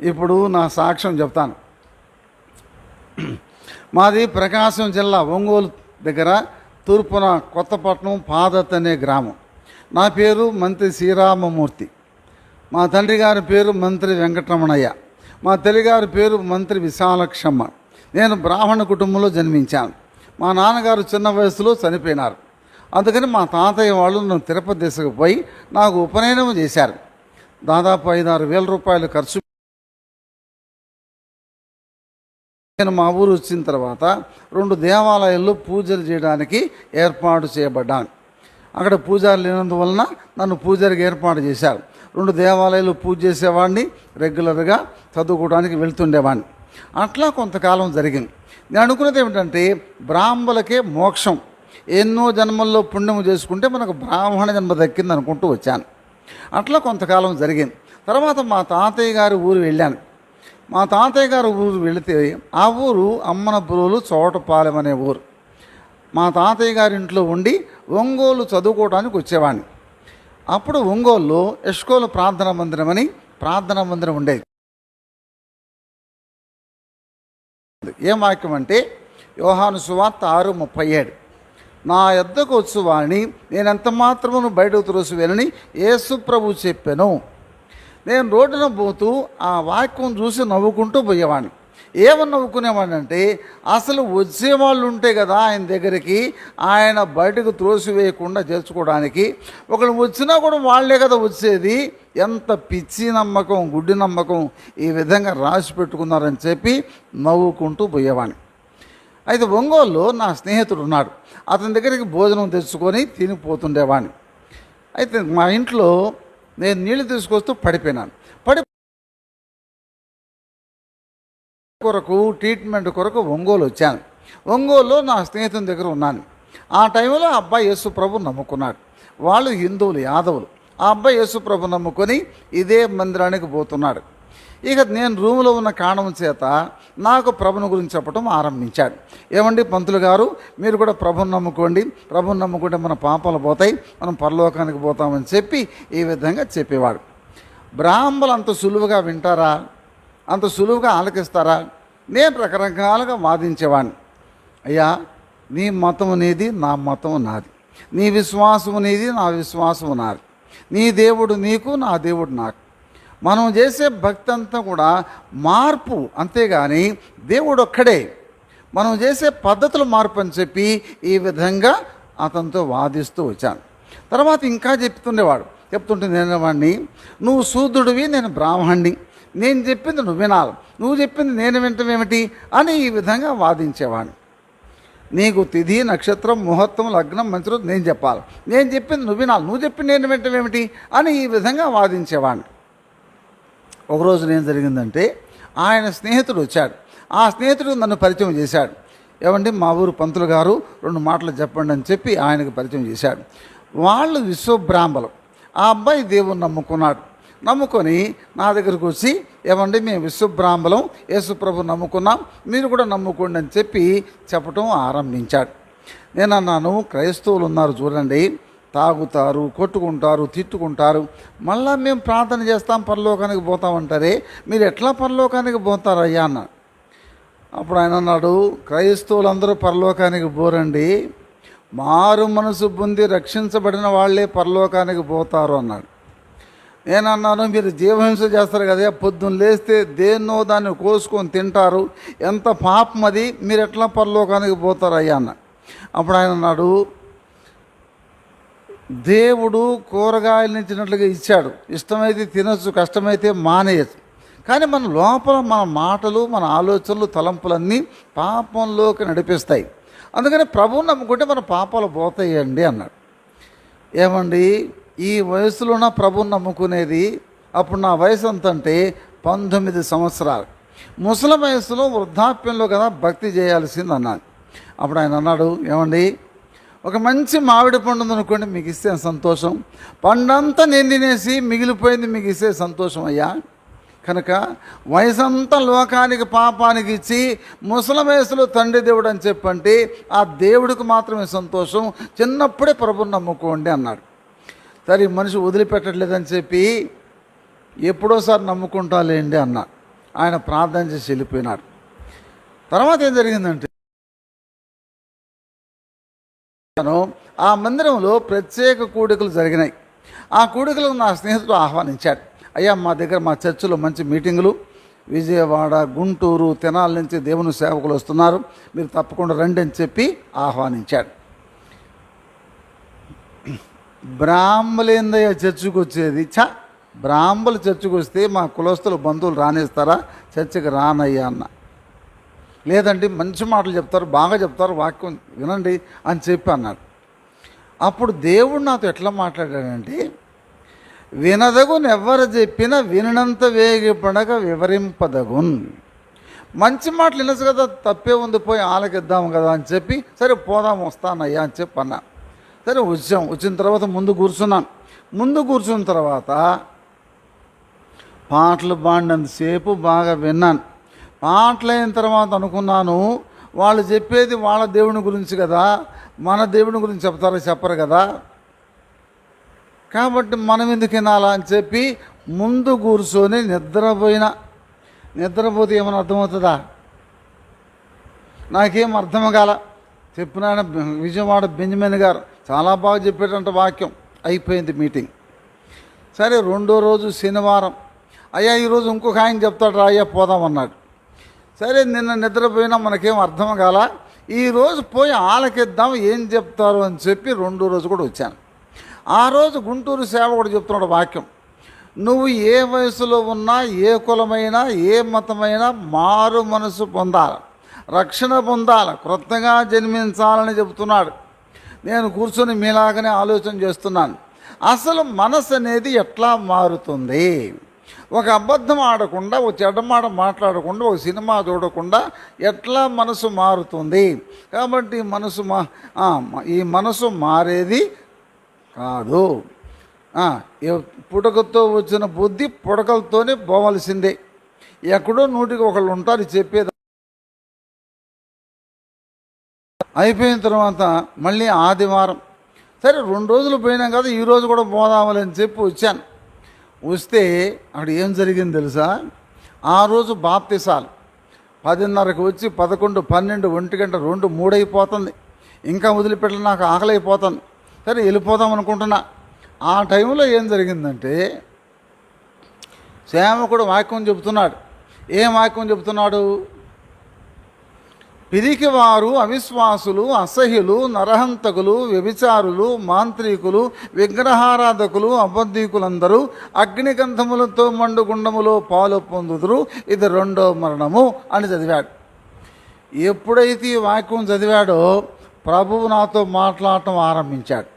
ఇప్పుడు నా సాక్ష్యం చెప్తాను. మాది ప్రకాశం జిల్లా ఒంగోలు దగ్గర తూర్పున కొత్తపట్నం పాదత్ అనే గ్రామం. నా పేరు మంత్రి శ్రీరామమూర్తి. మా తండ్రి గారి పేరు మంత్రి వెంకటరమణయ్య. మా తల్లిగారి పేరు మంత్రి విశాలక్షమ్మ. నేను బ్రాహ్మణ కుటుంబంలో జన్మించాను. మా నాన్నగారు చిన్న వయసులో చనిపోయినారు. అందుకని మా తాతయ్య వాళ్ళు నన్ను తిరుపతి తీసుకుపోయి నాకు ఉపనయనం చేశారు. దాదాపు 5-6 వేల రూపాయలు ఖర్చు. నేను మా ఊరు వచ్చిన తర్వాత 2 దేవాలయాల్లో పూజలు చేయడానికి ఏర్పాటు చేయబడ్డాను. అక్కడ పూజారి లేనందువలన నన్ను పూజారికి ఏర్పాటు చేశారు. 2 దేవాలయాలు పూజ చేసేవాడిని, రెగ్యులర్గా చదువుకోవడానికి వెళ్తుండేవాడిని. అట్లా కొంతకాలం జరిగింది. నేను అనుకున్నది ఏమిటంటే బ్రాహ్మణులకే మోక్షం, ఎన్నో జన్మల్లో పుణ్యం చేసుకుంటే మనకు బ్రాహ్మణ జన్మ దక్కింది అనుకుంటూ వచ్చాను. అట్లా కొంతకాలం జరిగింది. తర్వాత మా తాతయ్య గారి ఊరు వెళ్ళాను. మా తాతయ్య గారి ఊరు వెళితే ఆ ఊరు అమ్మనపురులు చోటపాలెం అనే ఊరు. మా తాతయ్య గారి ఇంట్లో ఉండి ఒంగోలు చదువుకోవడానికి వచ్చేవాడిని. అప్పుడు ఒంగోలులో ఎస్కోలు ప్రార్థనా మందిరం అని ప్రార్థనా మందిరం ఉండేది. ఏం వాక్యం అంటే యోహాను సువార్త 6:37, నా యొద్దకు వచ్చువాని నేనెంత మాత్రమును బయటకు త్రోసివేనని యేసు ప్రభు చెప్పాను. నేను రోడ్డున పోతూ ఆ వాక్యం చూసి నవ్వుకుంటూ పోయేవాడిని. ఏమని నవ్వుకునేవాడిని అంటే అసలు వచ్చేవాళ్ళు ఉంటే కదా ఆయన దగ్గరికి, ఆయన బయటకు త్రోసివేయకుండా చేర్చుకోవడానికి. ఒకళ్ళు వచ్చినా కూడా వాళ్లే కదా వచ్చేది. ఎంత పిచ్చి నమ్మకం, గుడ్డి నమ్మకం ఈ విధంగా రాసి పెట్టుకున్నారని చెప్పి నవ్వుకుంటూ పోయేవాడిని. అయితే ఒంగోలులో నా స్నేహితుడు ఉన్నాడు. అతని దగ్గరికి భోజనం తెచ్చుకొని తినిపోతుండేవాడిని. అయితే మా ఇంట్లో నేను నీళ్లు తీసుకొస్తూ పడిపోయినాను. కొరకు ట్రీట్మెంట్ కొరకు ఒంగోలు వచ్చాను. ఒంగోలులో నా స్నేహితుని దగ్గర ఉన్నాను. ఆ టైంలో ఆ అబ్బాయి యేసు ప్రభు నమ్ముకున్నాడు. వాళ్ళు హిందువులు, యాదవులు. ఆ అబ్బాయి యేసు ప్రభు నమ్ముకొని ఇదే మందిరానికి పోతున్నాడు. ఇక నేను రూములో ఉన్న కారణం చేత నాకు ప్రభుని గురించి చెప్పడం ఆరంభించాడు. ఏమండి పంతులు గారు, మీరు కూడా ప్రభుని నమ్ముకోండి, ప్రభుని నమ్ముకుంటే మన పాపాలు పోతాయి, మనం పరలోకానికి పోతామని చెప్పి ఈ విధంగా చెప్పేవాడు. బ్రాహ్మణులు అంత సులువుగా వింటారా? అంత సులువుగా ఆలకిస్తారా? నేను రకరకాలుగా వాదించేవాడిని. అయ్యా, నీ మతం నీది, నా మతం నాది. నీ విశ్వాసము నీది, నా విశ్వాసము నాది. నీ దేవుడు నీకు, నా దేవుడు నాకు. మనం చేసే భక్తి అంతా కూడా మార్పు, అంతేగాని దేవుడు ఒక్కడే. మనం చేసే పద్ధతులు మార్పు అని చెప్పి ఈ విధంగా అతనితో వాదిస్తూ వచ్చాను. తర్వాత ఇంకా చెప్తుంటే నేను వాడిని, నువ్వు శూద్రుడివి, నేను బ్రాహ్మణ్ణి, నేను చెప్పింది నువ్వు వినాలి, నువ్వు చెప్పింది నేను వింటమేమిటి అని ఈ విధంగా వాదించేవాడిని. నీకు తిథి, నక్షత్రం, ముహూర్తం, లగ్నం, మంచి రోజు నేను చెప్పాలి, నేను చెప్పింది నువ్వు వినాలి, నువ్వు చెప్పింది నేను వింటమేమిటి అని ఈ విధంగా వాదించేవాడిని. ఒకరోజు ఏం జరిగిందంటే ఆయన స్నేహితుడు వచ్చాడు. ఆ స్నేహితుడు నన్ను పరిచయం చేశాడు. ఏమండి, మా ఊరు పంతులు గారు 2 మాటలు చెప్పండి అని చెప్పి ఆయనకు పరిచయం చేశాడు. వాళ్ళు విశ్వబ్రాహ్మణులు. ఆ అబ్బాయి దేవుని నమ్ముకొని నా దగ్గరకు వచ్చి, ఏమండి మేము విశ్వబ్రాహ్మణులం, యేసుప్రభు నమ్ముకున్నాం, మీరు కూడా నమ్ముకోండి అని చెప్పి చెప్పటం ఆరంభించాడు. నేను అన్నాను, క్రైస్తవులు ఉన్నారు చూడండి, తాగుతారు, కొట్టుకుంటారు, తిట్టుకుంటారు, మళ్ళా మేము ప్రార్థన చేస్తాం, పరలోకానికి పోతామంటారే, మీరు ఎట్లా పరలోకానికి పోతారయ్యా అన్న. అప్పుడు ఆయన అన్నాడు, క్రైస్తవులందరూ పరలోకానికి పోరండి, మారు మనసు పొంది రక్షించబడిన వాళ్ళే పరలోకానికి పోతారు అన్నాడు. నేను అన్నాను, మీరు జీవహింస చేస్తారు కదా, పొద్దున్న లేస్తే దేన్నో దాన్ని కోసుకొని తింటారు, ఎంత పాపం అది, మీరు ఎట్లా పరలోకానికి పోతారయ్యా అన్న. అప్పుడు ఆయన అన్నాడు, దేవుడు కూరగాయలు ఇచ్చినట్లుగా ఇచ్చాడు, ఇష్టమైతే తినచ్చు, కష్టమైతే మానేయచ్చు. కానీ మన లోపల మన మాటలు, మన ఆలోచనలు, తలంపులన్నీ పాపంలోకి నడిపిస్తాయి. అందుకని ప్రభువుని నమ్ముకుంటే మన పాపాలు పోతాయండి అన్నాడు. ఏమండి, ఈ వయసులోన ప్రభువుని నమ్ముకునేది? అప్పుడు నా వయసు ఎంతంటే 19 సంవత్సరాలు. ముసలి వయసులో, వృద్ధాప్యంలో కదా భక్తి చేయాల్సింది అన్నాను. అప్పుడు ఆయన అన్నాడు, ఏమండి, ఒక మంచి మామిడి పండు ఉందనుకోండి, మీకు ఇస్తే సంతోషం, పండంతా నేను తినేసి మిగిలిపోయింది మీకు ఇస్తే సంతోషం అయ్యా. కనుక వయసంతా లోకానికి, పాపానికి ఇచ్చి ముసలి వయసులో తండ్రి దేవుడు అని చెప్పంటే ఆ దేవుడికి మాత్రమే సంతోషం, చిన్నప్పుడే ప్రభుని నమ్ముకోండి అన్నాడు. సరే, మనిషి వదిలిపెట్టట్లేదని చెప్పి ఎప్పుడోసారి నమ్ముకుంటాలేండి అన్నా. ఆయన ప్రార్థన చేసి వెళ్ళిపోయినాడు. తర్వాత ఏం జరిగిందంటే ఆ మందిరంలో ప్రత్యేక కూడికలు జరిగినాయి. ఆ కూడికలకు నా స్నేహితుడు ఆహ్వానించాడు. అయ్యా, మా దగ్గర మా చర్చిలో మంచి మీటింగులు, విజయవాడ, గుంటూరు, తెనాలి నుంచి దేవుని సేవకులు వస్తున్నారు, మీరు తప్పకుండా రండి అని చెప్పి ఆహ్వానించాడు. బ్రాహ్మలేందయ్య చర్చికి వచ్చేది. బ్రాహ్మలు చర్చికి వస్తే మా కులస్తుల బంధువులు రానిస్తారా? చర్చికి రానయ్యా అన్న. లేదండి, మంచి మాటలు చెప్తారు, బాగా చెప్తారు, వాక్యం వినండి అని చెప్పి అన్నాడు. అప్పుడు దేవుడు నాతో ఎట్లా మాట్లాడాడంటే, వినదగున్ ఎవరు చెప్పినా వినంత వేగిపడక వివరింపదగున్. మంచి మాటలు వినచ్చు కదా, తప్పే ఉంది, పోయి ఆలకిద్దాము కదా అని చెప్పి, సరే పోదాం వస్తానయ్యా అని చెప్పి అన్నా. సరే వచ్చిన తర్వాత ముందు కూర్చున్న తర్వాత పాటలు పాడినంతసేపు బాగా విన్నాను. పాటలు అయిన తర్వాత అనుకున్నాను, వాళ్ళు చెప్పేది వాళ్ళ దేవుని గురించి కదా, మన దేవుని గురించి చెప్పరు కదా, కాబట్టి మనం ఎందుకు వినాలా అని చెప్పి ముందు కూర్చొని నిద్రపోతే ఏమైనా అర్థమవుతుందా? నాకేం అర్థం కాల. చెప్పినాయన విజయవాడ బెంజమిన్ గారు చాలా బాగా చెప్పేటంట వాక్యం. అయిపోయింది మీటింగ్. సరే రెండో రోజు శనివారం, అయ్యా ఈరోజు ఇంకొక ఆయన చెప్తాడు రా అయ్యా పోదామన్నాడు. సరే నిన్న నిద్రపోయినా మనకేం అర్థం కాల, ఈరోజు పోయి ఆలకిద్దాం ఏం చెప్తారు అని చెప్పి రెండో రోజు కూడా వచ్చాను. ఆ రోజు గుంటూరు సేవకుడు చెప్తున్నాడు వాక్యం, నువ్వు ఏ వయసులో ఉన్నా, ఏ కులమైనా, ఏ మతమైనా మారు మనసు పొందాలి, రక్షణ పొందాలి, క్రొత్తగా జన్మించాలని చెబుతున్నాడు. నేను కూర్చొని మీలాగానే ఆలోచన చేస్తున్నాను. అసలు మనసు అనేది ఎట్లా మారుతుంది? ఒక అబద్ధం ఆడకుండా, ఒక చెడ్డ మాట మాట్లాడకుండా, ఒక సినిమా చూడకుండా ఎట్లా మనసు మారుతుంది? కాబట్టి ఈ మనసు మారేది కాదు. పుటకతో వచ్చిన బుద్ధి పుడకలతోనే పోవలసిందే. ఎక్కడో నూటికి ఒకళ్ళు ఉంటారు చెప్పేది. అయిపోయిన తర్వాత మళ్ళీ ఆదివారం, సరే 2 రోజులు పోయినాం కదా, ఈరోజు కూడా పోదామని చెప్పి వచ్చాను. వస్తే అక్కడ ఏం జరిగింది తెలుసా? ఆ రోజు బాప్తిసాలు 10:30కి వచ్చి 11, 12, 1 గంట, 2, 3 అయిపోతుంది. ఇంకా వదిలిపెట్టలు, నాకు ఆకలి అయిపోతుంది. సరే వెళ్ళిపోదాం అనుకుంటున్నా. ఆ టైంలో ఏం జరిగిందంటే, సేవకుడు వాక్యం చెబుతున్నాడు. ఏం వాక్యం చెబుతున్నాడు? పిరికివారు, అవిశ్వాసులు, అసహ్యులు, నరహంతకులు, వ్యభిచారులు, మాంత్రికులు, విగ్రహారాధకులు, అబద్ధీకులందరూ అగ్నిగంధములతో మండుగుండములో పాలు పొందుదురు, ఇది 2వ మరణము అని చదివాడు. ఎప్పుడైతే ఈ వాక్యం చదివాడో ప్రభువు నాతో మాట్లాడటం ఆరంభించాడు.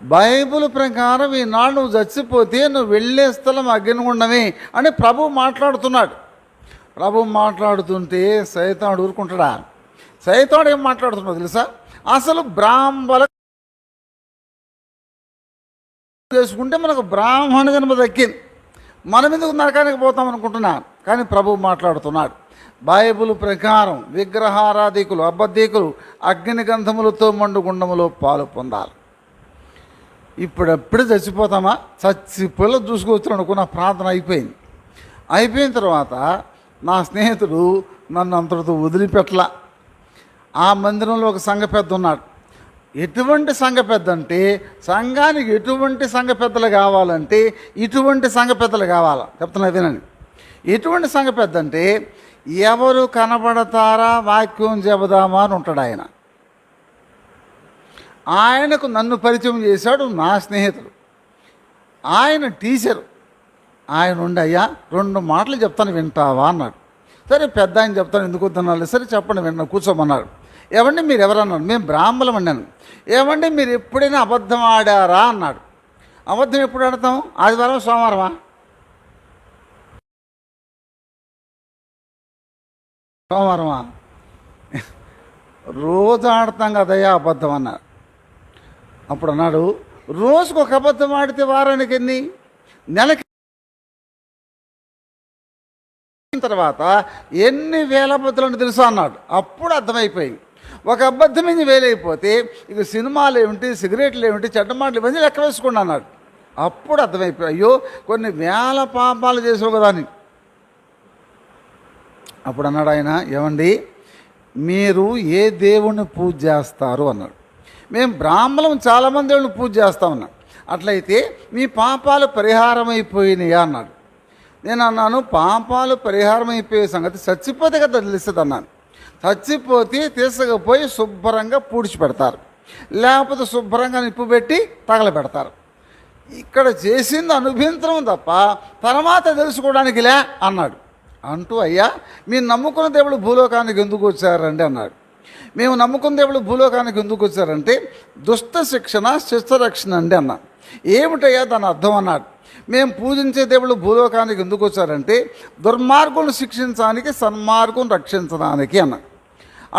బైబిల్ ప్రకారం ఈనాడు నువ్వు చచ్చిపోతే నువ్వు వెళ్ళే స్థలం అగ్నిగుండమే అని ప్రభువు మాట్లాడుతున్నాడు. ప్రభు మాట్లాడుతుంటే సైతానుడు ఊరుకుంటాడా? సైతానుడు ఏం మాట్లాడుతున్నాడు తెలుసా? అసలు బ్రాహ్మణ చేసుకుంటే మనకు బ్రాహ్మణ జన్మ దక్కింది, మనం ఎందుకు నరకానికి పోతాం అనుకుంటున్నా. కానీ ప్రభు మాట్లాడుతున్నాడు, బైబిల్ ప్రకారం విగ్రహారాధికులు, అబద్ధీకులు అగ్నిగంధములతో మండుగుండములో పాలు పొందాలి. ఇప్పుడెప్పుడు చచ్చిపోతామా? చచ్చిపోయి చూసుకోవచ్చు అనుకున్న ప్రార్థన అయిపోయిన తర్వాత నా స్నేహితుడు నన్ను అంతటితో వదిలిపెట్టలా. ఆ మందిరంలో ఒక సంఘ పెద్ద ఉన్నాడు. ఎటువంటి సంఘ పెద్ద అంటే, సంఘానికి ఎటువంటి సంఘ పెద్దలు కావాలంటే ఇటువంటి సంఘ పెద్దలు కావాలా. చెప్తున్నా వినండి. ఎటువంటి సంఘ పెద్ద అంటే, ఎవరు కనబడతారా వాక్యం చెబుదామా అని ఉంటాడు ఆయన. ఆయనకు నన్ను పరిచయం చేశాడు నా స్నేహితుడు. ఆయన టీచరు. ఆయన ఉండి, అయ్యా 2 మాటలు చెప్తాను వింటావా అన్నాడు. సరే పెద్ద ఆయన చెప్తాను, ఎందుకు వద్దన్నాడు. సరే చెప్పండి విన్నా, కూర్చోమన్నాడు. ఏమండి మీరు ఎవరన్నాడు? మేము బ్రాహ్మణం అన్నాను. ఏమండి మీరు ఎప్పుడైనా అబద్ధం ఆడారా అన్నాడు. అబద్ధం ఎప్పుడు ఆడతాం? ఆదివారం, సోమవారమా? సోమవారమా? రోజు ఆడతాం కదయ్యా అబద్ధం అన్నాడు. అప్పుడు అన్నాడు, రోజుకు ఒక అబద్ధం ఆడితే వారానికి ఎన్ని? నెలకి తర్వాత ఎన్ని వేల అబద్ధాలు తెలుసా అన్నాడు. అప్పుడు అర్థమైపోయింది. ఒక అబద్ధం ఇది వేలైపోతే ఇక సినిమాలు ఏమిటి, సిగరెట్లు ఏమిటి, చెడ్డ మాటలు ఇవన్నీ లెక్క వేసుకోండి అన్నాడు. అప్పుడు అర్థమైపోయి, అయ్యో కొన్ని వేల పాపాలు చేసావు కదా అని. అప్పుడు అన్నాడు ఆయన, ఏమండి మీరు ఏ దేవుణ్ణి పూజ చేస్తారు అన్నాడు. మేము బ్రాహ్మణం చాలామంది దేవుళ్ళు పూజ చేస్తామన్నాడు. అట్లయితే మీ పాపాలు పరిహారం అయిపోయినాయా అన్నాడు. నేను అన్నాను, పాపాలు పరిహారం అయిపోయే సంగతి చచ్చిపోతే కదా తెలుస్తుంది అన్నాను. చచ్చిపోతే తీసుకుపోయి శుభ్రంగా పూడ్చి పెడతారు, లేకపోతే శుభ్రంగా నిప్పు పెట్టి తగలబెడతారు. ఇక్కడ చేసింది అనుభవించడం తప్ప తర్వాత తెలుసుకోవడానికిలే అన్నాడు. అంటూ, అయ్యా మీరు నమ్ముకున్న దేవుడు భూలోకానికి ఎందుకు వచ్చారండి అన్నాడు. మేము నమ్ముకున్న దేవుడు భూలోకానికి ఎందుకు వచ్చారంటే దుష్ట శిక్షణ శిష్టరక్షణ అండి అన్నాడు. ఏమిటయ్యా దాని అర్థం అన్నాడు. మేము పూజించే దేవుడు భూలోకానికి ఎందుకు వచ్చారంటే దుర్మార్గులను శిక్షించడానికి సన్మార్గులను రక్షించడానికి అన్నాడు.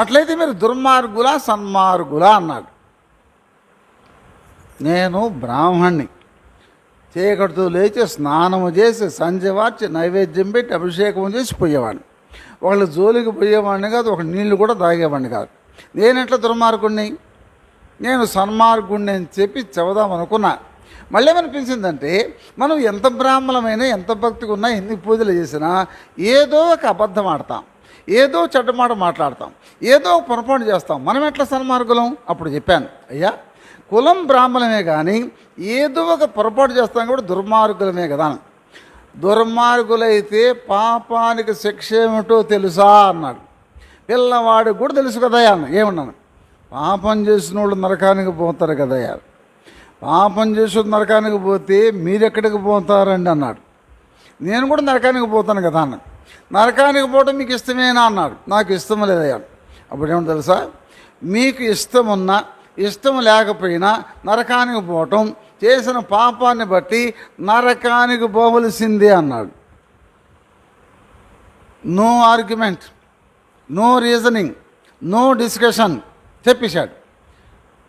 అట్లయితే మీరు దుర్మార్గులా సన్మార్గులా అన్నాడు. నేను బ్రాహ్మణ్ణి, చీకటితో లేచి స్నానము చేసి సంజవార్చి నైవేద్యం పెట్టి అభిషేకం చేసి పోయేవాడిని. వాళ్ళు జోలికి పోయేవాడిని కాదు, ఒక నీళ్లు కూడా తాగేవాడిని కాదు. నేను ఎట్లా దుర్మార్గుణ్ణి, నేను సన్మార్గుణ్ణి అని చెప్పి చెబుదాం అనుకున్నా. మళ్ళీ ఏమనిపించిందంటే మనం ఎంత బ్రాహ్మణమైనా ఎంత భక్తిగా ఉన్నా ఎన్ని పూజలు చేసినా ఏదో ఒక అబద్ధం ఆడతాం, ఏదో చెడ్డమాట మాట్లాడతాం, ఏదో ఒక పొరపాటు చేస్తాం. మనం ఎట్లా సన్మార్గులం? అప్పుడు చెప్పాను, అయ్యా కులం బ్రాహ్మణమే కానీ ఏదో ఒక పొరపాటు చేస్తాం కూడా దుర్మార్గులమే కదా. దుర్మార్గులైతే పాపానికి శిక్ష ఏమిటో తెలుసా అన్నాడు. పిల్లవాడికి కూడా తెలుసు కదయ్యా అన్న. ఏమన్నాను, పాపం చేసిన వాళ్ళు నరకానికి పోతారు కదయ్యా. పాపం చేసి నరకానికి పోతే మీరెక్కడికి పోతారండి అన్నాడు. నేను కూడా నరకానికి పోతాను కదా అన్నాడు. నరకానికి పోవడం మీకు ఇష్టమేనా అన్నాడు. నాకు ఇష్టం లేదయ్యా. అప్పుడు ఏమో తెలుసా, మీకు ఇష్టమున్నా ఇష్టం లేకపోయినా నరకానికి పోవటం చేసిన పాపాన్ని బట్టి నరకానికి పోవలసిందే అన్నాడు. No argument, no reasoning, no discussion చెప్పేశాడు.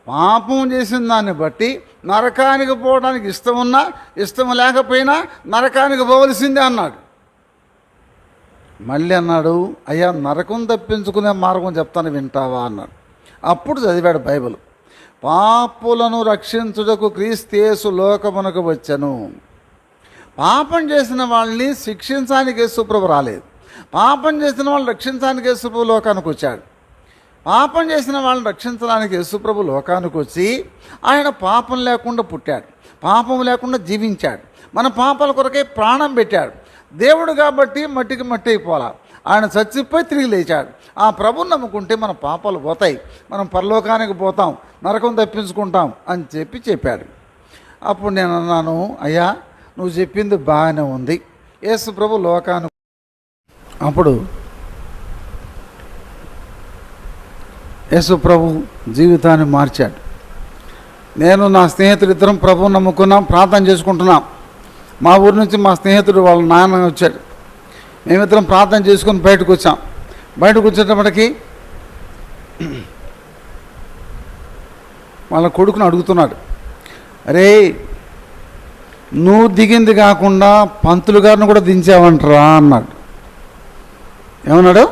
పాపం చేసిన దాన్ని బట్టి నరకానికి పోవడానికి ఇష్టం ఉన్నా ఇష్టం లేకపోయినా నరకానికి పోవలసిందే అన్నాడు. మళ్ళీ అన్నాడు, అయ్యా నరకం తప్పించుకునే మార్గం చెప్తాను వింటావా అన్నాడు. అప్పుడు చదివాడు బైబిల్. పాపులను రక్షించుటకు క్రీస్తు లోకమునకు వచ్చెను. పాపం చేసిన వాళ్ళని శిక్షించడానికి యేసుప్రభు రాలేదు. పాపం చేసిన వాళ్ళని రక్షించడానికి యేసుప్రభు లోకానికి వచ్చాడు. పాపం చేసిన వాళ్ళని రక్షించడానికి యేసుప్రభు లోకానికి వచ్చి ఆయన పాపం లేకుండా పుట్టాడు, పాపం లేకుండా జీవించాడు, మన పాపాల కొరకే ప్రాణం పెట్టాడు. దేవుడు కాబట్టి మట్టికి మట్టి అయిపోలా, ఆయన చచ్చిపోయి తిరిగి లేచాడు. ఆ ప్రభుని నమ్ముకుంటే మన పాపాలు పోతాయి, మనం పరలోకానికి పోతాం, నరకం తప్పించుకుంటాం అని చెప్పాడు. అప్పుడు నేను అన్నాను, అయ్యా నువ్వు చెప్పింది బాగానే ఉంది, యేసు ప్రభు లోకానికి. అప్పుడు యేసు ప్రభు జీవితాన్ని మార్చాడు. నేను నా స్నేహితుడు ఇద్దరం ప్రభువుని నమ్ముకున్నాం, ప్రార్థన చేసుకుంటున్నాం. మా ఊరి నుంచి మా స్నేహితుడు వాళ్ళ నాన్న వచ్చాడు. మేమిద్దరం ప్రార్థన చేసుకుని బయటకు వచ్చాం. బయటకు వచ్చేటప్పటికి వాళ్ళ కొడుకుని అడుగుతున్నాడు, అరే నువ్వు దిగింది కాకుండా పంతులు గారిని కూడా దించావంటరా అన్నాడు. ఏమన్నాడు?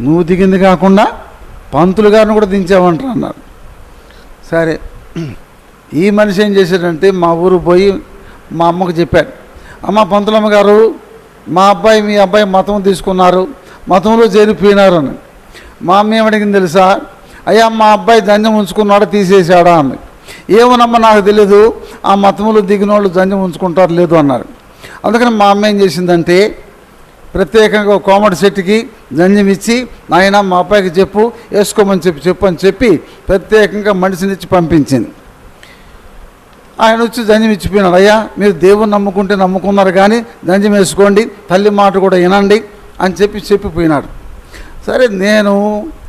నువ్వు దిగింది కాకుండా పంతులు గారిని కూడా దించావంటరా అన్నాడు. సరే, ఈ మనిషి ఏం చేశాడంటే మా ఊరు పోయి మా అమ్మకు చెప్పాడు, అమ్మ పంతులమ్మ గారు మా అబ్బాయి మీ అబ్బాయి మతం తీసుకున్నారు, మతంలో చేరిపోయినారు అని. మా అమ్మ ఏమడిగింది తెలుసా, అయ్యా మా అబ్బాయి దంజం ఉంచుకున్నాడా తీసేసాడా అని. ఏమోనమ్మా నాకు తెలీదు, ఆ మతంలో దిగిన వాళ్ళు దంజం ఉంచుకుంటారు లేదు అన్నారు. అందుకని మా అమ్మ ఏం చేసిందంటే ప్రత్యేకంగా కోమటి చెట్టుకి దంజం ఇచ్చి, నాయన మా అబ్బాయికి చెప్పు వేసుకోమని చెప్పు అని చెప్పి ప్రత్యేకంగా మనిషినిచ్చి పంపించింది. ఆయన వచ్చి దంజం ఇచ్చిపోయినాడు. అయ్యా మీరు దేవుని నమ్ముకుంటే నమ్ముకున్నారు కానీ దంజం వేసుకోండి, తల్లి మాట కూడా వినండి అని చెప్పిపోయినాడు. సరే, నేను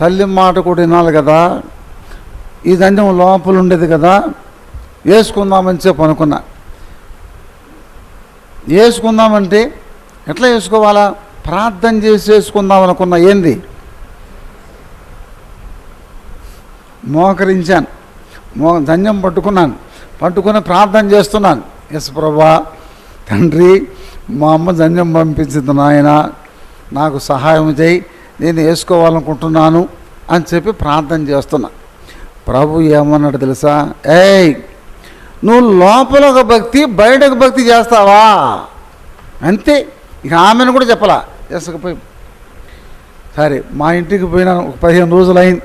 తల్లి మాట కూడా వినాలి కదా, ఈ దంజం లోపల ఉండేది కదా, వేసుకుందామని చెప్పి అనుకున్నా. వేసుకుందామంటే ఎట్లా వేసుకోవాలా, ప్రార్థన చేసి వేసుకుందాం అనుకున్నా. ఏంది, మోకరించాను, దంజం పట్టుకుని ప్రార్థన చేస్తున్నాను. యేసు ప్రభువా తండ్రి, మా అమ్మ దంజం పంపించింది నాయన, నాకు సహాయం చేయి, నేను వేసుకోవాలనుకుంటున్నాను అని చెప్పి ప్రార్థన చేస్తున్నా. ప్రభు ఏమన్నాడు తెలుసా, ఏయ్ నువ్వు లోపల ఒక భక్తి బయట ఒక భక్తి చేస్తావా అంతే. ఇక ఆమెను కూడా చెప్పలా, వేసుకపోయి సరే మా ఇంటికి పోయినా ఒక 15 రోజులు అయింది.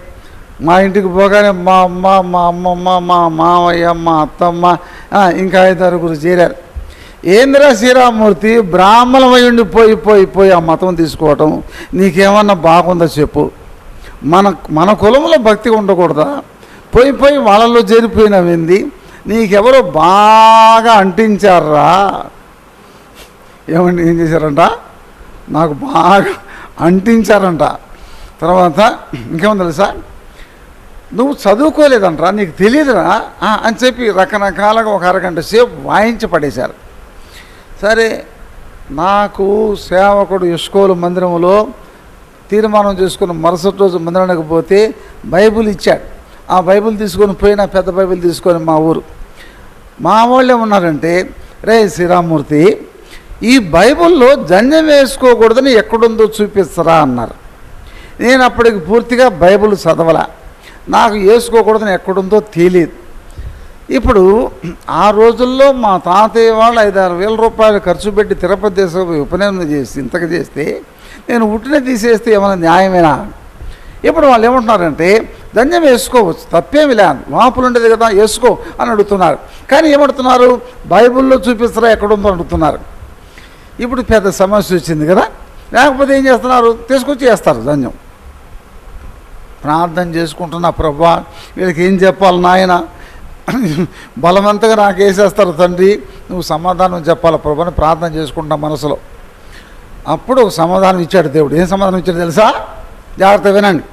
మా ఇంటికి పోగానే మా అమ్మ, మా అమ్మమ్మ, మా మావయ్య, మా అత్తమ్మ, ఇంకా 5-6 చేరారు. ఏందిరా శ్రీరామూర్తి, బ్రాహ్మణమై ఉండి పోయి ఆ మతం తీసుకోవటం నీకేమన్నా బాగుందా చెప్పు. మన కులంలో భక్తి ఉండకూడదా? పోయి వాళ్ళలో చేరిపోయినవింది. నీకెవరో బాగా అంటించారా? ఏం చేశారంట? నాకు బాగా అంటించారంట. తర్వాత ఇంకేమో తెలుసా, నువ్వు చదువుకోలేదంటరా, నీకు తెలియదురా అని చెప్పి రకరకాలుగా ఒక అరగంట సేపు వాయించి పడేశారు. సరే, నాకు సేవకుడు ఇస్కోలు మందిరంలో తీర్మానం చేసుకుని మరుసటి రోజు మందిరానికి పోతే బైబిల్ ఇచ్చాడు. ఆ బైబిల్ తీసుకొని పోయినా, పెద్ద బైబిల్ తీసుకొని మా ఊరు మా వాళ్ళు ఏమన్నారంటే, రే శ్రీరామూర్తి, ఈ బైబిల్లో జంజం వేసుకోకూడదని ఎక్కడుందో చూపిస్తారా అన్నారు. నేను అప్పటికి పూర్తిగా బైబిల్ చదవలా, నాకు వేసుకోకూడదని ఎక్కడుందో తెలియదు. ఇప్పుడు ఆ రోజుల్లో మా తాతయ్య వాళ్ళు 5-6 వేల రూపాయలు ఖర్చు పెట్టి తిరుపతి దేశం ఉపనయనం చేసి ఇంతకు చేస్తే నేను ఉట్టిన తీసేస్తే ఏమైనా న్యాయమేనా? ఇప్పుడు వాళ్ళు ఏమంటున్నారంటే, దంజం వేసుకోవచ్చు, తప్పేమి లేదు, వాపులు ఉండేది కదా, వేసుకో అని అడుగుతున్నారు. కానీ ఏమడుతున్నారు, బైబిల్లో చూపిస్తారా ఎక్కడుందో అడుగుతున్నారు. ఇప్పుడు పెద్ద సమస్య వచ్చింది కదా. లేకపోతే ఏం చేస్తున్నారు, తీసుకొచ్చి వేస్తారు దంజం. ప్రార్థన చేసుకుంటున్నా, ప్రభువా వీళ్ళకి ఏం చెప్పాలి నాయన, బలవంతంగా నాకు వేసేస్తారు తండ్రి, నువ్వు సమాధానం చెప్పాలి ప్రభు అని ప్రార్థన చేసుకుంటా మనసులో. అప్పుడు సమాధానం ఇచ్చాడు దేవుడు. ఏం సమాధానం ఇచ్చాడు తెలుసా? జాగ్రత్త వినండి.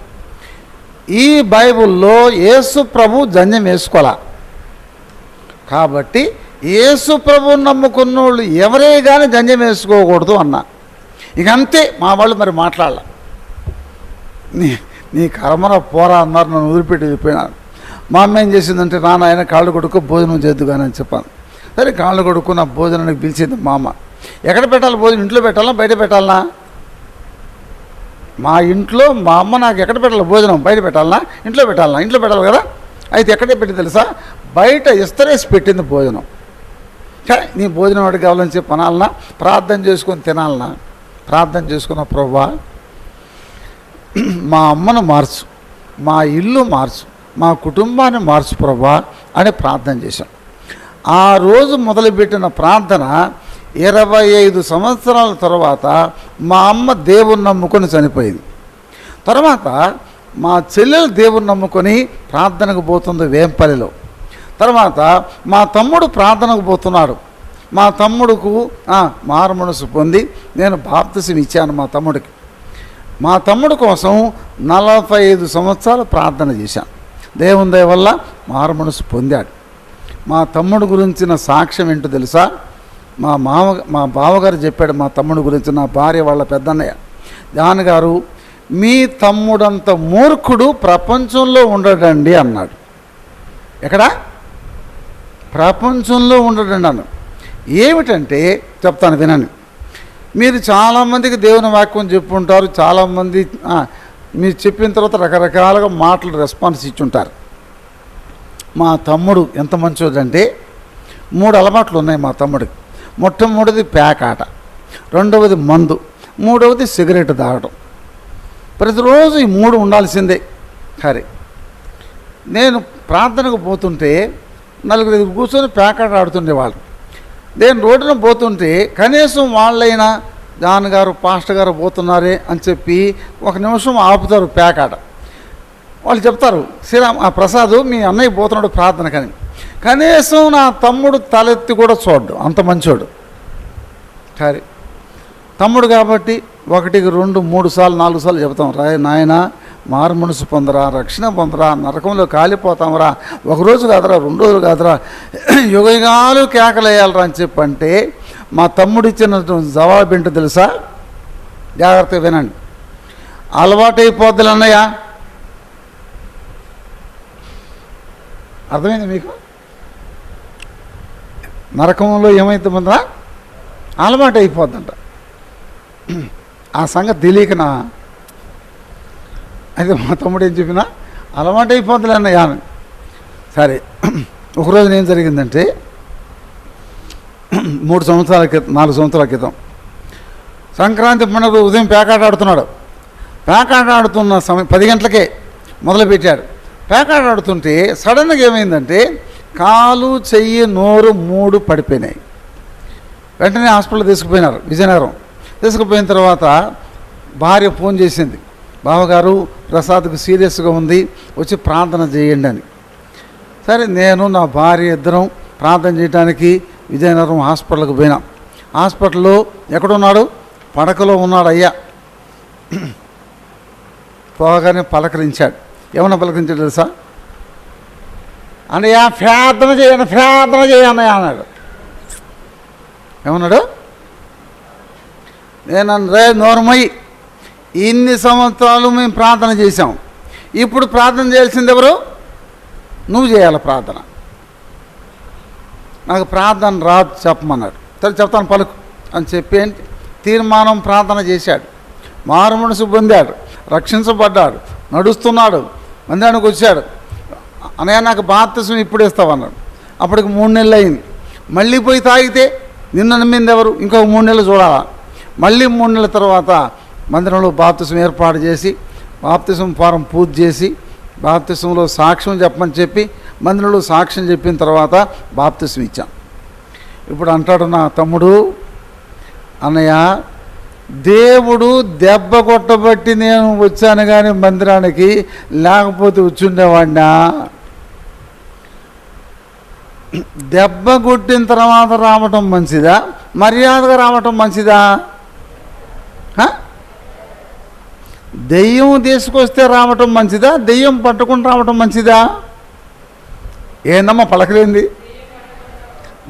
ఈ బైబిల్లో యేసు ప్రభు జంజం వేసుకోవాలా, కాబట్టి యేసు ప్రభుని నమ్ముకున్న వాళ్ళు ఎవరే కానీ జంజం వేసుకోకూడదు అన్నా. ఇక అంతే, మా వాళ్ళు మరి మాట్లాడాల. నీ కర్మన పోరా అన్నారు, నన్ను వదిలిపెట్టి వెళ్ళిపోయినాను. మా అమ్మ ఏం చేసిందంటే, నాన్న ఆయన కాళ్ళు కొడుకు భోజనం చేద్దు కానీ అని చెప్పాను. సరే కాళ్ళు కొడుకు నా భోజనానికి పిలిచింది మా అమ్మ. ఎక్కడ పెట్టాలి భోజనం, ఇంట్లో పెట్టాలా బయట పెట్టాలనా? మా ఇంట్లో మా అమ్మ నాకు ఎక్కడ పెట్టాలి భోజనం, బయట పెట్టాలనా ఇంట్లో పెట్టాలనా? ఇంట్లో పెట్టాలి కదా. అయితే ఎక్కడే పెట్టి తెలుసా, బయట ఇస్తరేసి పెట్టింది భోజనం. నీ భోజనం అడిగి కావాలని చెప్పి అనాలనా, ప్రార్థన చేసుకొని తినాలనా? ప్రార్థన చేసుకున్న ప్రభువా మా అమ్మను మార్చు, మా ఇల్లు మార్చు, మా కుటుంబాన్ని మార్చు ప్రభువా అని ప్రార్థన చేశాం. ఆ రోజు మొదలుపెట్టిన ప్రార్థన 25 సంవత్సరాల తర్వాత మా అమ్మ దేవుని నమ్ముకొని చనిపోయింది. తర్వాత మా చెల్లెలు దేవుని నమ్ముకొని ప్రార్థనకు పోతుంది వేంపల్లిలో. తర్వాత మా తమ్ముడు ప్రార్థనకు పోతున్నాడు. మా తమ్ముడుకు మారు మనసు పొంది నేను బాప్తిసం ఇచ్చాను మా తమ్ముడికి. మా తమ్ముడు కోసం 45 సంవత్సరాలు ప్రార్థన చేశాను. దేవుని దయ వల్ల మారు మనసు పొందాడు. మా తమ్ముడు గురించిన సాక్ష్యం ఏంటో తెలుసా? మా బావగారు చెప్పాడు మా తమ్ముడు గురించి. నా భార్య వాళ్ళ పెద్దన్నయ్య జాన్ గారు, మీ తమ్ముడంత మూర్ఖుడు ప్రపంచంలో ఉండడండి అన్నాడు. ఎక్కడ? ప్రపంచంలో ఉండడండి అన్నాడు. ఏమిటంటే చెప్తాను వినండి. మీరు చాలామందికి దేవుని వాక్యం చెప్పుంటారు, చాలామంది మీరు చెప్పిన తర్వాత రకరకాలుగా మాటలు రెస్పాన్స్ ఇచ్చుంటారు. మా తమ్ముడు ఎంత మంచోడంటే 3 అలవాట్లు ఉన్నాయి మా తమ్ముడికి. మొట్టమొదటిది పేకాట, రెండవది మందు, మూడవది సిగరెట్ తాగడం. ప్రతిరోజు ఈ 3 ఉండాల్సిందే. సరే, నేను ప్రార్థనకు పోతుంటే 4 కూర్చొని పేకాట ఆడుతుండేవాళ్ళు. నేను రోడ్డున పోతుంటే కనీసం వాళ్ళైనా జాన్ గారు పాస్టర్ గారు పోతున్నారే అని చెప్పి 1 నిమిషం ఆపుతారు పేకాట. వాళ్ళు చెప్తారు, ప్రసాద్ మీ అన్నయ్య పోతున్నాడు ప్రార్థనకని. కనీసం నా తమ్ముడు తలెత్తి కూడా చూడ్డు, అంత మంచోడు. సరే, తమ్ముడు కాబట్టి 1, 2, 3 సార్లు 4 సార్లు చెప్తాం, రా నాయన మారు మనసు పొందరా, రక్షణ పొందరా, నరకంలో కాలిపోతాంరా, 1 రోజు కాదురా 2 రోజులు కాదురా, యుగయుగాలు కేకలేయాలరా అని చెప్పంటే మా తమ్ముడు ఇచ్చిన జవాబు ఏంటో తెలుసా? జాగ్రత్తగా వినండి. అలవాటైపోద్దులు అన్నయ్య. అర్థమైంది మీకు? నరకంలో ఏమైతుందా? అలవాటు అయిపోద్దంట. ఆ సంగతి తెలియకనా? అయితే మా తమ్ముడు ఏం చెప్పినా అలవాటు అయిపోద్దులే అన్నయ్య. సరే, ఒకరోజు ఏం జరిగిందంటే 4 సంవత్సరాల క్రితం సంక్రాంతి పండుగ ఉదయం పేకాట ఆడుతున్నాడు. పేకాట ఆడుతున్న సమయం 10 గంటలకే మొదలుపెట్టాడు. పేకాట ఆడుతుంటే సడన్గా ఏమైందంటే కాలు, చెయ్యి, నోరు 3 పడిపోయినాయి. వెంటనే హాస్పిటల్ తీసుకుపోయినారు, విజయనగరం. తీసుకుపోయిన తర్వాత భార్య ఫోన్ చేసింది, బావగారు ప్రసాద్కు సీరియస్గా ఉంది, వచ్చి ప్రార్థన చేయండి అని. సరే, నేను నా భార్య ఇద్దరం ప్రార్థన చేయడానికి విజయనగరం హాస్పిటల్కి పోయినాం. హాస్పిటల్లో ఎక్కడున్నాడు? పడకలో ఉన్నాడు అయ్యా. పోగానే పలకరించాడు. ఏమన్నా పలకరించాడు తెలుసా? అన్నయ్య ప్రార్థన చేయన్నయ్య అన్నాడు. ఏమన్నాడు? నేను రే నోరమయ్యి, ఇన్ని సంవత్సరాలు మేము ప్రార్థన చేశాం, ఇప్పుడు ప్రార్థన చేయాల్సింది ఎవరు? నువ్వు చేయాలి ప్రార్థన. నాకు ప్రార్థన రాదు చెప్పమన్నాడు. సరే చెప్తాను పలుకు అని చెప్పి తీర్మానం ప్రార్థన చేశాడు. మారు మనసు పొందాడు, రక్షించబడ్డాడు, నడుస్తున్నాడు, మందిరానికి వచ్చాడు. అన్నయ్య నాకు బాప్తిసం ఇప్పుడు ఇస్తావన్నాడు. అప్పటికి 3 నెలలు అయింది. మళ్ళీ పోయి తాగితే నిన్ను నమ్మింది ఎవరు? ఇంకొక 3 నెలలు చూడాలా. మళ్ళీ 3 నెలల తర్వాత మందిరంలో బాప్తిసం ఏర్పాటు చేసి బాప్తిసం ఫారం పూర్తి చేసి బాప్తిసంలో సాక్ష్యం చెప్పమని చెప్పి మందిరంలో సాక్ష్యం చెప్పిన తర్వాత బాప్తిసం ఇచ్చాం. ఇప్పుడు అంటాడు నా తమ్ముడు, అన్నయ్య దేవుడు దెబ్బ కొట్టబట్టి నేను వచ్చాను కానీ మందిరానికి, లేకపోతే వచ్చుండేవాడినా? దెబ్బ కొట్టిన తర్వాత రావటం మంచిదా, మర్యాదగా రావటం మంచిదా? దెయ్యం తీసుకొస్తే రావటం మంచిదా, దెయ్యం పట్టుకుని రావటం మంచిదా? ఏందమ్మా పలకలేంది?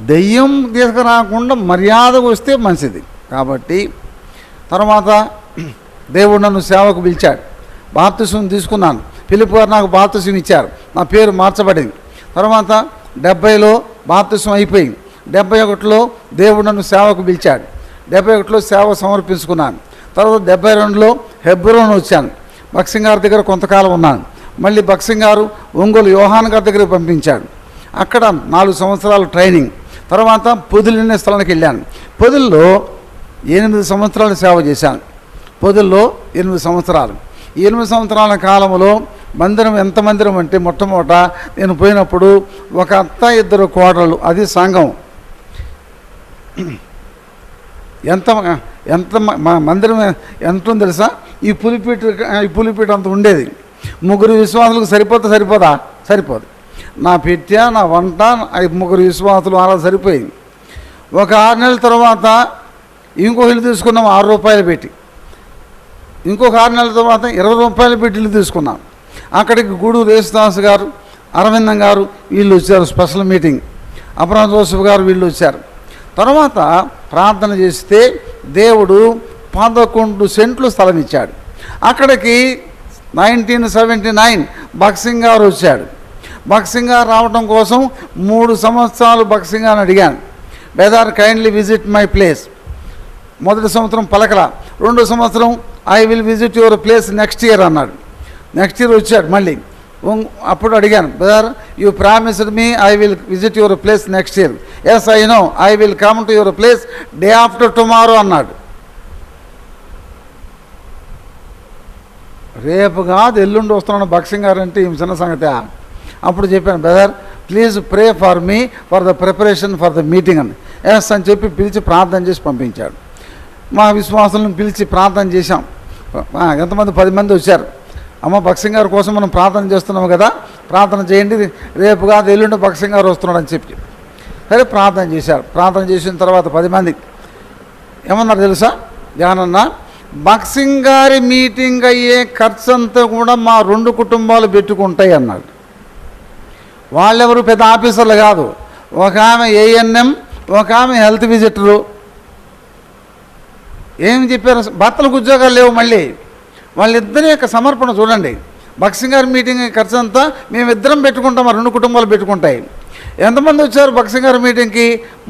దెయ్యం తీసుకురాకుండా మర్యాదగా వస్తే మంచిది. కాబట్టి తర్వాత దేవుడు నన్ను సేవకు పిలిచాడు. బాప్తిసం తీసుకున్నాను. ఫిలిప్ గారు నాకు బాప్తిసం ఇచ్చారు, నా పేరు మార్చబడింది. తర్వాత 70లో బాప్తిసం అయిపోయింది. 71లో దేవుడు నన్ను సేవకు పిలిచాడు. 71లో సేవ సమర్పించుకున్నాను. తర్వాత 72లో హెబ్రోన్ వచ్చాను. బక్సింగ్ గారి దగ్గర కొంతకాలం ఉన్నాను. మళ్ళీ బక్సింగ్ గారు ఒంగోలు యోహాన్ గారి దగ్గరికి పంపించాడు. అక్కడ 4 సంవత్సరాలు ట్రైనింగ్. తర్వాత పొదిలినే స్థలానికి వెళ్ళాను. పొదిల్లో 8 సంవత్సరాలు సేవ చేశాను. పొదిల్లో 8 సంవత్సరాలు. ఈ 8 సంవత్సరాల కాలంలో మందిరం ఎంత మందిరం అంటే మొట్టమొదట నేను పోయినప్పుడు ఒక అత్త, 2 కోడళ్ళు, అది సంఘం. ఎంత మందిరం ఎంత ఉంది తెలుసా? ఈ పులిపీట అంత ఉండేది. 3 విశ్వాసులకు సరిపోదా? సరిపోదు. నా పెట్టె, నా వంట, 3 విశ్వాసులు అలా సరిపోయింది. ఒక 6 నెలల తర్వాత ఇంకో ఇల్లు తీసుకున్నాం 6 రూపాయలు పెట్టి. ఇంకొక 6 నెలల తర్వాత 20 రూపాయలు పెట్టి ఇల్లు తీసుకున్నాం. అక్కడికి గూడూరు యేసుదాస్ గారు, అరవిందం గారు వీళ్ళు వచ్చారు, స్పెషల్ మీటింగ్. అబ్రహం జోసెఫ్ గారు వీళ్ళు వచ్చారు. తర్వాత ప్రార్థన చేస్తే దేవుడు 11 సెంట్లు స్థలం ఇచ్చాడు. అక్కడికి 1979 బక్సింగ్ గారు వచ్చాడు. బక్సింగ్ గారు రావడం కోసం 3 సంవత్సరాలు బక్సింగ్ గారిని అడిగాను, brother kindly visit my place. మొదటి సంవత్సరం పలకల. 2వ సంవత్సరం I will visit your place next year అన్నాడు. నెక్స్ట్ ఇయర్ వచ్చాడు మళ్ళీ. అప్పుడు అడిగాను, brother you promised me I will visit your place next year. Yes I know, I will come to your place day after tomorrow అన్నాడు. రేపు కాదు ఎల్లుండి వస్తున్నాను బక్సింగ్ గారు అంటే ఈ చిన్న సంగతి. అప్పుడు చెప్పాను, brother please pray for me for the preparation for the meeting అని. ఎస్ అని చెప్పి పిలిచి ప్రార్థన చేసి పంపించాడు. మా విశ్వాసులను పిలిచి ప్రార్థన చేశాం. ఎంతమంది 10 మంది వచ్చారు. అమ్మ బక్సింగ్ గారి కోసం మనం ప్రార్థన చేస్తున్నాము కదా, ప్రార్థన చేయండి, రేపు కాదు ఎల్లుండి బక్సింగ్ గారు వస్తున్నాడు అని చెప్పి. సరే ప్రార్థన చేశారు. ప్రార్థన చేసిన తర్వాత 10 మంది ఏమన్నారు తెలుసా? జానన్న, బక్సింగ్ గారి మీటింగ్ అయ్యే ఖర్చు అంతా కూడా మా 2 కుటుంబాలు పెట్టుకుంటాయి అన్నాడు. వాళ్ళెవరు పెద్ద ఆఫీసర్లు కాదు. ఒక ఆమె ఏఎన్ఎం, ఒక ఆమె హెల్త్ విజిటరు. ఏం చెప్పారు? భర్తలకు ఉద్యోగాలు లేవు. మళ్ళీ వాళ్ళిద్దరి యొక్క సమర్పణ చూడండి. బక్సింగ్ గారి మీటింగ్ ఖర్చు అంతా మేమిద్దరం పెట్టుకుంటాం, మా 2 కుటుంబాలు పెట్టుకుంటాయి. ఎంతమంది వచ్చారు బక్సింగ్ గారి మీటింగ్కి?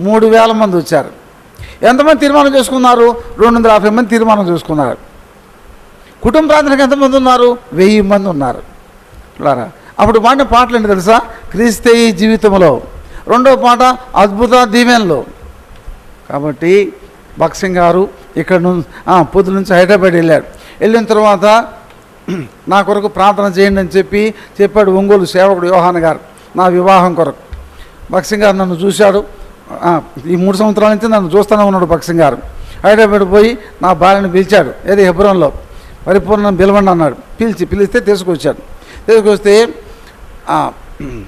3000 మంది వచ్చారు. ఎంతమంది తీర్మానం చేసుకున్నారు? 250 మంది తీర్మానం చేసుకున్నారు. కుటుంబ ప్రార్థనకు ఎంతమంది ఉన్నారు? 1000 మంది ఉన్నారు. చూడారా? అప్పుడు పాడిన పాటలు ఏంటి తెలుసా? క్రీస్తే ఈ జీవితంలో. 2వ పాట అద్భుత దీవెనలో. కాబట్టి బక్సింగ్ గారు ఇక్కడ నుంచి పొద్దు నుంచి హైదరాబాద్ వెళ్ళాడు. వెళ్ళిన తర్వాత నా కొరకు ప్రార్థన చేయండి అని చెప్పాడు ఒంగోలు సేవకుడు యోహాన్ గారు నా వివాహం కొరకు. భక్సింగ్ గారు నన్ను చూశాడు. ఈ 3 సంవత్సరాల నుంచి నన్ను చూస్తూనే ఉన్నాడు భక్సింగ్ గారు. హైదరాబాద్ పోయి నా భార్యను పిలిచాడు. ఏది హెబ్రోన్లో పరిపూర్ణం పిలవండి అన్నాడు. పిలిస్తే తీసుకొస్తే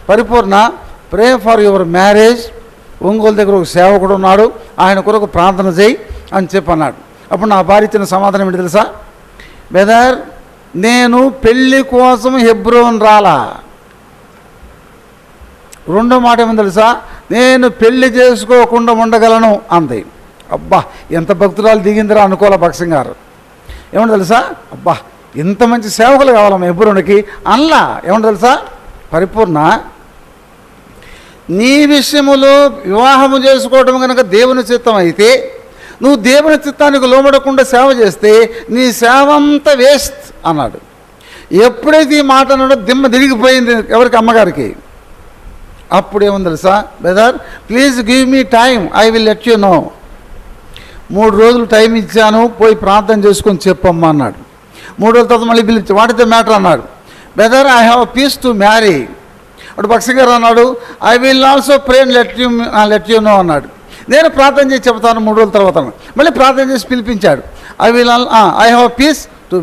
పరిపూర్ణ pray for your marriage, Ongole దగ్గర ఒక సేవకుడు ఉన్నాడు, ఆయన కొరకు ప్రార్థన చేయి అని చెప్పన్నాడు. అప్పుడు నా భార్య ఇచ్చిన సమాధానం ఏంటి తెలుసా? బ్రదర్, నేను పెళ్ళి కోసం హెబ్రోన్ రాలా. రెండో మాట ఏమని తెలుసా? నేను పెళ్లి చేసుకోకుండా ఉండగలను అంది. అబ్బా, ఎంత భక్తురాలు దిగిందిరా అనుకోలే భక్సింగ్ గారు. ఏమన్నా తెలుసా? అబ్బా, ఇంత మంచి సేవకులు కావాలమ్మా హెబ్రోన్కి అన్లా. ఏమన్నా తెలుసా? పరిపూర్ణ, నీ విషయములో వివాహము చేసుకోవడం కనుక దేవుని చిత్తం అయితే, నువ్వు దేవుని చిత్తానికి లోబడకుండా సేవ చేస్తే నీ సేవ అంతా వేస్ట్ అన్నాడు. ఎప్పుడైతే ఈ మాట అన్నాడో దిమ్మ తిరిగిపోయింది ఎవరికి? అమ్మగారికి. అప్పుడు ఏముంది తెలుసా? Brother, please give me time, I will let you know. 3 రోజులు టైం ఇచ్చాను, పోయి ప్రార్థన చేసుకొని చెప్పమ్మా అన్నాడు. 3 రోజుల తర్వాత మళ్ళీ పిలిచి వాట్ ఇస్ ద మ్యాటర్ అన్నాడు. Brother, I have piece to marry. అప్పుడు భక్సింగ్ గారు అన్నాడు, I will also pray let you know అన్నాడు. నేను ప్రార్థన చేసి చెప్తాను 3 రోజుల తర్వాత. మళ్ళీ ప్రార్థన చేసి పిలిపించాడు. ఐ హ్యావ్ పీస్ టు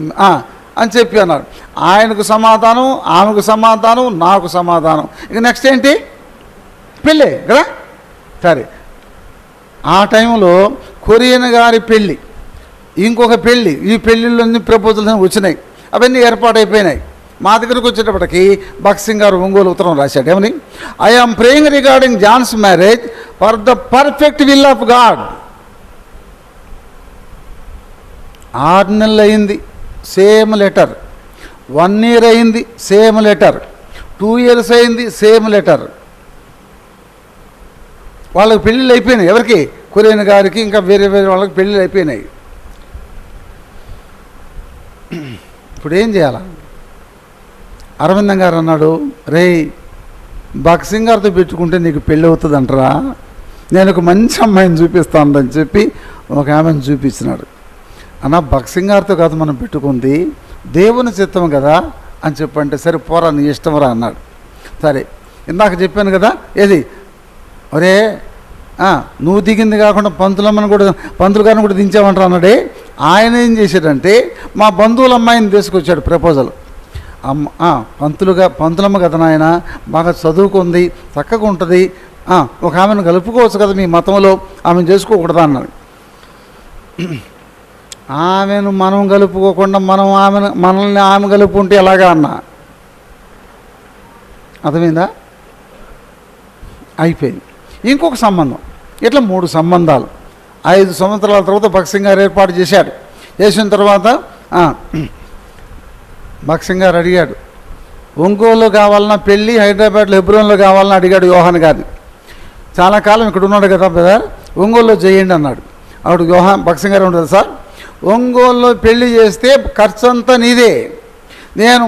అని చెప్పి అన్నాడు. ఆయనకు సమాధానం, ఆమెకు సమాధానం, నాకు సమాధానం. ఇక నెక్స్ట్ ఏంటి? పెళ్ళి కదా. సరే, ఆ టైంలో కొరియన్ గారి పెళ్ళి, ఇంకొక పెళ్ళి, ఈ పెళ్ళిళ్ళన్నీ ప్రపోజల్స్ వచ్చినాయి, అవన్నీ ఏర్పాటైపోయినాయి. మా దగ్గరకు వచ్చేటప్పటికి భక్సింగ్ గారు ఒంగోలు ఉత్తరం రాశాడు. ఏమని? I am praying regarding John's marriage for the perfect will of God. 6 నెలలు అయింది, సేమ్ లెటర్. 1 year అయింది, సేమ్ లెటర్. 2 years అయింది, సేమ్ లెటర్. వాళ్ళకి పెళ్ళిళ్ళు అయిపోయినాయి. ఎవరికి? కొరియన్ గారికి, ఇంకా వేరే వాళ్ళకి పెళ్ళిళ్ళు అయిపోయినాయి. ఇప్పుడు ఏం చేయాలా? అరవిందం గారు అన్నాడు, రే భక్సింగ్ గారితో పెట్టుకుంటే నీకు పెళ్ళి అవుతుంది అంటారా, నేను ఒక మంచి అమ్మాయిని చూపిస్తానని చెప్పి ఒక ఆమెను చూపించినాడు. అన్న, భక్సింగ్ గారితో కాదు మనం పెట్టుకుంది, దేవుని చిత్తం కదా అని చెప్పంటే, సరే పోరా నీ ఇష్టంరా అన్నాడు. సరే, ఇందాక చెప్పాను కదా, ఏది ఒరే నువ్వు దిగింది కాకుండా పంతులు గారిని కూడా దించామంటారు అన్నాడే. ఆయన ఏం చేశాడంటే మా బంధువుల అమ్మాయిని తీసుకొచ్చాడు ప్రపోజల్. పంతులమ్మ కదా నాయన, బాగా చదువుకుంది, చక్కగా ఉంటుంది, ఒక ఆమెను కలుపుకోవచ్చు కదా మీ మతంలో, ఆమెను చేసుకోకూడదా అన్నాడు. ఆమెను మనం కలుపుకోకుండా మనల్ని ఆమె కలుపుకుంటే ఎలాగా అన్నా? అర్థమైందా? అయిపోయింది. ఇంకొక సంబంధం, ఇట్లా 3 సంబంధాలు. 5 సంవత్సరాల తర్వాత భక్సింగ్ గారు ఏర్పాటు చేశాడు. చేసిన తర్వాత భక్సింగ్ గారు అడిగాడు, ఒంగోలులో కావాలన్నా పెళ్ళి, హైదరాబాద్లో హెబ్రోన్లో కావాలని అడిగాడు యోహాన్ గారిని. చాలా కాలం ఇక్కడ ఉన్నాడు కదా బ్రదర్, ఒంగోలులో చేయండి అన్నాడు. అప్పుడు భక్సింగ్ గారు ఉంటుంది, సార్ ఒంగోలులో పెళ్లి చేస్తే ఖర్చు అంతా నీదే, నేను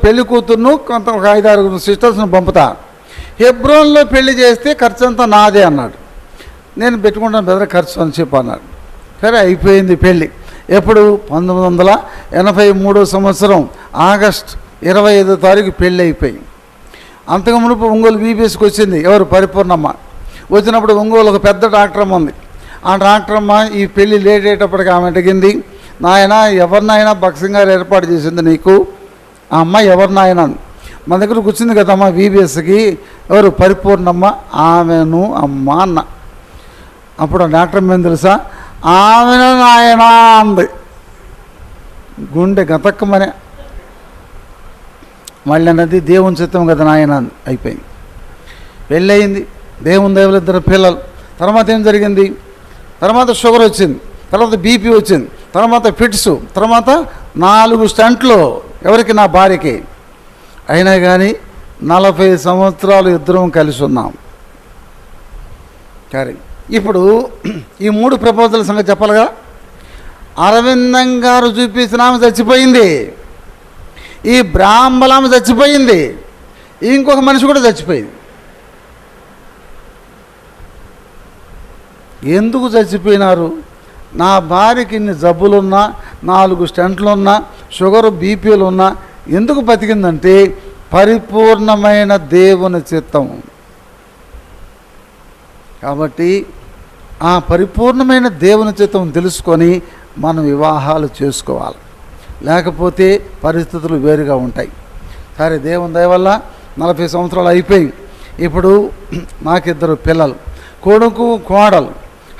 పెళ్లి కూతురును కొంత ఒక 5-6 సిస్టర్స్ను పంపుతా, హెబ్రోన్లో పెళ్లి చేస్తే ఖర్చు అంతా నాదే అన్నాడు. నేను పెట్టుకుంటాను బ్రదర్ ఖర్చు అని చెప్పి అన్నాడు. సరే, అయిపోయింది పెళ్ళి. ఎప్పుడు? 1983 సంవత్సరం ఆగస్ట్ 25వ తారీఖు పెళ్ళి అయిపోయింది. అంతకు మునుపు ఒంగోలు బీబీఎస్కి వచ్చింది ఎవరు? పరిపూర్ణమ్మ. వచ్చినప్పుడు ఒంగోలు ఒక పెద్ద డాక్టర్ అమ్మ ఉంది. ఆ డాక్టర్ అమ్మ ఈ పెళ్ళి లేట్ అయ్యేటప్పటికి ఆమె అడిగింది, నాయన ఎవరినైనా భక్సింగ్ గారు ఏర్పాటు చేసింది నీకు? ఆ అమ్మ ఎవరినైనా మన దగ్గరకు వచ్చింది కదమ్మా బీబీఎస్కి, ఎవరు? పరిపూర్ణమ్మ. ఆమెను అమ్మ అన్న. అప్పుడు ఆ డాక్టర్ ఏం తెలుసా? ఆమెను నాయన అంది. గుండె గతక్కమనే. మళ్ళీ అన్నది దేవుని చిత్తం కదా నాయన. అయిపోయింది, పెళ్ళయింది, దేవుని దేవులు 2 పిల్లలు. తర్వాత ఏం జరిగింది? తర్వాత షుగర్ వచ్చింది, తర్వాత బీపీ వచ్చింది, తర్వాత ఫిట్స్, తర్వాత 4 స్టంట్లు. ఎవరికి? నా భార్యకి. అయినా కానీ 40 సంవత్సరాలు ఇద్దరం కలిసి ఉన్నాం. సరే, ఇప్పుడు ఈ 3 ప్రపోజల్ సంగతి చెప్పాలి కదా. అరవిందం గారు చూపించిన ఆమె చచ్చిపోయింది, ఈ బ్రాహ్మణామె చచ్చిపోయింది, ఇంకొక మనిషి కూడా చచ్చిపోయింది. ఎందుకు చచ్చిపోయినారు? నా భార్యకి ఇన్ని జబ్బులున్నా, 4 స్టెంట్లున్నా, షుగరు బీపీలు ఉన్నా ఎందుకు బతికిందంటే పరిపూర్ణమైన దేవుని చిత్తం. కాబట్టి ఆ పరిపూర్ణమైన దేవుని చిత్తం తెలుసుకొని మనం వివాహాలు చేసుకోవాలి. లేకపోతే పరిస్థితులు వేరుగా ఉంటాయి. సరే, దేవుని దయ వల్ల 40 సంవత్సరాలు అయిపోయి ఇప్పుడు నాకు 2 పిల్లలు, కొడుకు కోడలు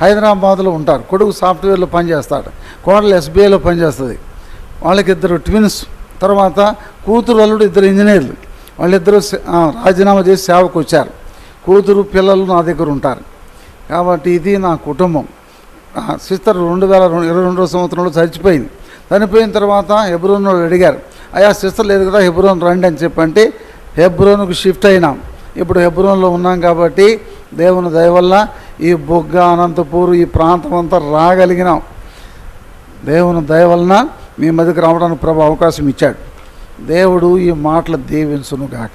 హైదరాబాద్లో ఉంటారు. కొడుకు సాఫ్ట్వేర్లో పనిచేస్తాడు, కోడలు ఎస్బీఐలో పనిచేస్తుంది. వాళ్ళకి 2 ట్విన్స్. తర్వాత కూతురు అల్లుడు 2 ఇంజనీర్లు. వాళ్ళిద్దరూ రాజీనామా చేసి సేవకు వచ్చారు. కూతురు పిల్లలు నా దగ్గర ఉంటారు. కాబట్టి ఇది నా కుటుంబం. సిస్టర్ 2022 సంవత్సరంలో చనిపోయింది. చనిపోయిన తర్వాత హెబ్రోన్లో అడిగారు, అయ్యా సిస్టర్ లేదు కదా హెబ్రోన్ రండి అని చెప్పంటే హెబ్రోన్కు షిఫ్ట్ అయినాం. ఇప్పుడు హెబ్రోన్లో ఉన్నాం. కాబట్టి దేవుని దయ వల్ల ఈ బొగ్గ, అనంతపూర్ ఈ ప్రాంతం అంతా రాగలిగినాం. దేవుని దయ వలన మీ మధ్యకి రావడానికి ప్రభు అవకాశం ఇచ్చాడు. దేవుడు ఈ మాటలు దీవించును గాక.